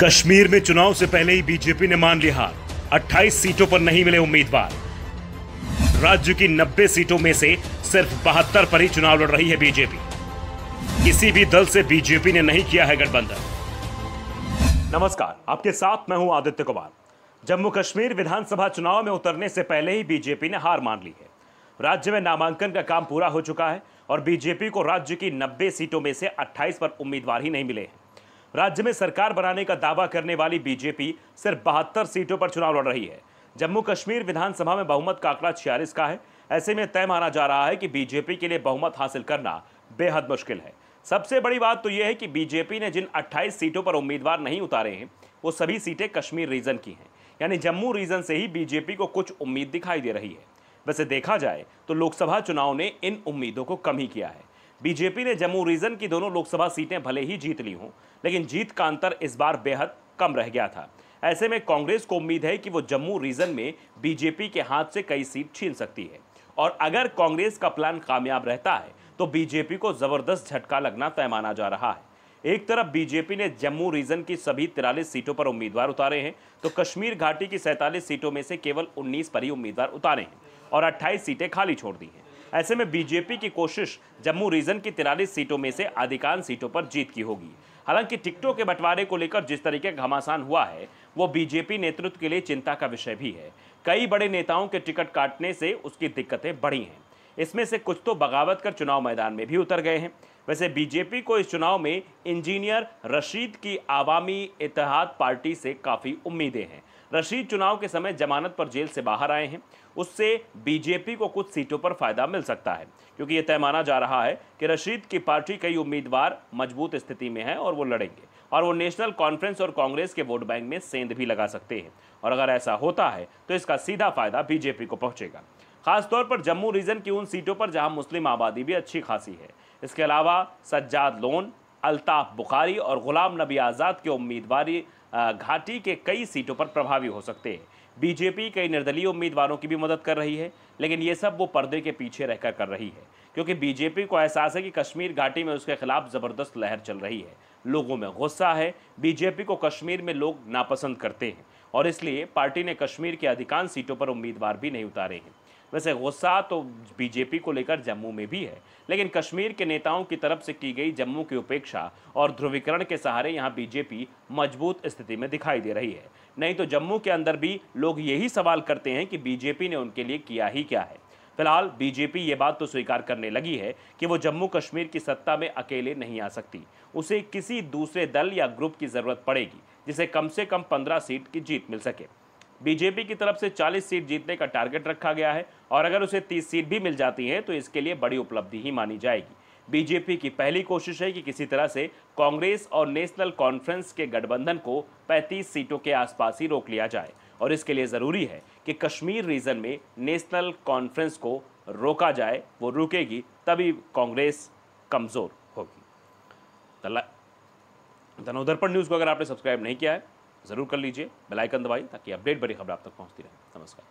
कश्मीर में चुनाव से पहले ही बीजेपी ने मान ली हार। 28 सीटों पर नहीं मिले उम्मीदवार। राज्य की 90 सीटों में से सिर्फ 72 पर ही चुनाव लड़ रही है बीजेपी। किसी भी दल से बीजेपी ने नहीं किया है गठबंधन। नमस्कार, आपके साथ मैं हूं आदित्य कुमार। जम्मू कश्मीर विधानसभा चुनाव में उतरने से पहले ही बीजेपी ने हार मान ली है। राज्य में नामांकन का काम पूरा हो चुका है और बीजेपी को राज्य की 90 सीटों में से 28 पर उम्मीदवार ही नहीं मिले हैं। राज्य में सरकार बनाने का दावा करने वाली बीजेपी सिर्फ 72 सीटों पर चुनाव लड़ रही है। जम्मू कश्मीर विधानसभा में बहुमत का आंकड़ा 46 का है। ऐसे में तय माना जा रहा है कि बीजेपी के लिए बहुमत हासिल करना बेहद मुश्किल है। सबसे बड़ी बात तो यह है कि बीजेपी ने जिन 28 सीटों पर उम्मीदवार नहीं उतारे हैं वो सभी सीटें कश्मीर रीजन की हैं, यानी जम्मू रीजन से ही बीजेपी को कुछ उम्मीद दिखाई दे रही है। वैसे देखा जाए तो लोकसभा चुनाव ने इन उम्मीदों को कम ही किया है। बीजेपी ने जम्मू रीजन की दोनों लोकसभा सीटें भले ही जीत ली हों, लेकिन जीत का अंतर इस बार बेहद कम रह गया था। ऐसे में कांग्रेस को उम्मीद है कि वो जम्मू रीजन में बीजेपी के हाथ से कई सीट छीन सकती है और अगर कांग्रेस का प्लान कामयाब रहता है तो बीजेपी को जबरदस्त झटका लगना तय माना जा रहा है। एक तरफ बीजेपी ने जम्मू रीजन की सभी 43 सीटों पर उम्मीदवार उतारे हैं, तो कश्मीर घाटी की 47 सीटों में से केवल 19 पर ही उम्मीदवार उतारे हैं और 28 सीटें खाली छोड़ दी हैं। ऐसे में बीजेपी की कोशिश जम्मू रीजन की 43 सीटों में से अधिकांश सीटों पर जीत की होगी। हालांकि टिकटों के बंटवारे को लेकर जिस तरीके का घमासान हुआ है वो बीजेपी नेतृत्व के लिए चिंता का विषय भी है। कई बड़े नेताओं के टिकट काटने से उसकी दिक्कतें बढ़ी हैं। इसमें से कुछ तो बगावत कर चुनाव मैदान में भी उतर गए हैं। वैसे बीजेपी को इस चुनाव में इंजीनियर रशीद की आवामी इत्तेहाद पार्टी से काफ़ी उम्मीदें हैं। रशीद चुनाव के समय जमानत पर जेल से बाहर आए हैं। उससे बीजेपी को कुछ सीटों पर फायदा मिल सकता है, क्योंकि यह तय माना जा रहा है कि रशीद की पार्टी कई उम्मीदवार मजबूत स्थिति में है और वो लड़ेंगे और वो नेशनल कॉन्फ्रेंस और कांग्रेस के वोट बैंक में सेंध भी लगा सकते हैं। और अगर ऐसा होता है तो इसका सीधा फायदा बीजेपी को पहुंचेगा, खासतौर पर जम्मू रीजन की उन सीटों पर जहां मुस्लिम आबादी भी अच्छी खासी है। इसके अलावा सज्जाद लोन, अल्ताफ बुखारी और गुलाम नबी आज़ाद के उम्मीदवारी घाटी के कई सीटों पर प्रभावी हो सकते हैं। बीजेपी कई निर्दलीय उम्मीदवारों की भी मदद कर रही है, लेकिन ये सब वो पर्दे के पीछे रहकर कर रही है, क्योंकि बीजेपी को एहसास है कि कश्मीर घाटी में उसके खिलाफ ज़बरदस्त लहर चल रही है। लोगों में गुस्सा है। बीजेपी को कश्मीर में लोग नापसंद करते हैं और इसलिए पार्टी ने कश्मीर की अधिकांश सीटों पर उम्मीदवार भी नहीं उतारे हैं। वैसे गुस्सा तो बीजेपी को लेकर जम्मू में भी है, लेकिन कश्मीर के नेताओं की तरफ से की गई जम्मू की उपेक्षा और ध्रुवीकरण के सहारे यहां बीजेपी मजबूत स्थिति में दिखाई दे रही है। नहीं तो जम्मू के अंदर भी लोग यही सवाल करते हैं कि बीजेपी ने उनके लिए किया ही क्या है। फिलहाल बीजेपी ये बात तो स्वीकार करने लगी है कि वो जम्मू कश्मीर की सत्ता में अकेले नहीं आ सकती। उसे किसी दूसरे दल या ग्रुप की जरूरत पड़ेगी जिसे कम से कम 15 सीट की जीत मिल सके। बीजेपी की तरफ से 40 सीट जीतने का टारगेट रखा गया है और अगर उसे 30 सीट भी मिल जाती है तो इसके लिए बड़ी उपलब्धि ही मानी जाएगी। बीजेपी की पहली कोशिश है कि किसी तरह से कांग्रेस और नेशनल कॉन्फ्रेंस के गठबंधन को 35 सीटों के आसपास ही रोक लिया जाए और इसके लिए ज़रूरी है कि कश्मीर रीजन में नेशनल कॉन्फ्रेंस को रोका जाए। वो रुकेगी तभी कांग्रेस कमज़ोर होगी। दर्पण न्यूज़ को अगर आपने सब्सक्राइब नहीं किया है ज़रूर कर लीजिए, बेल आइकन दबाइए ताकि अपडेट बड़ी खबर आप तक पहुंचती रहे। नमस्कार।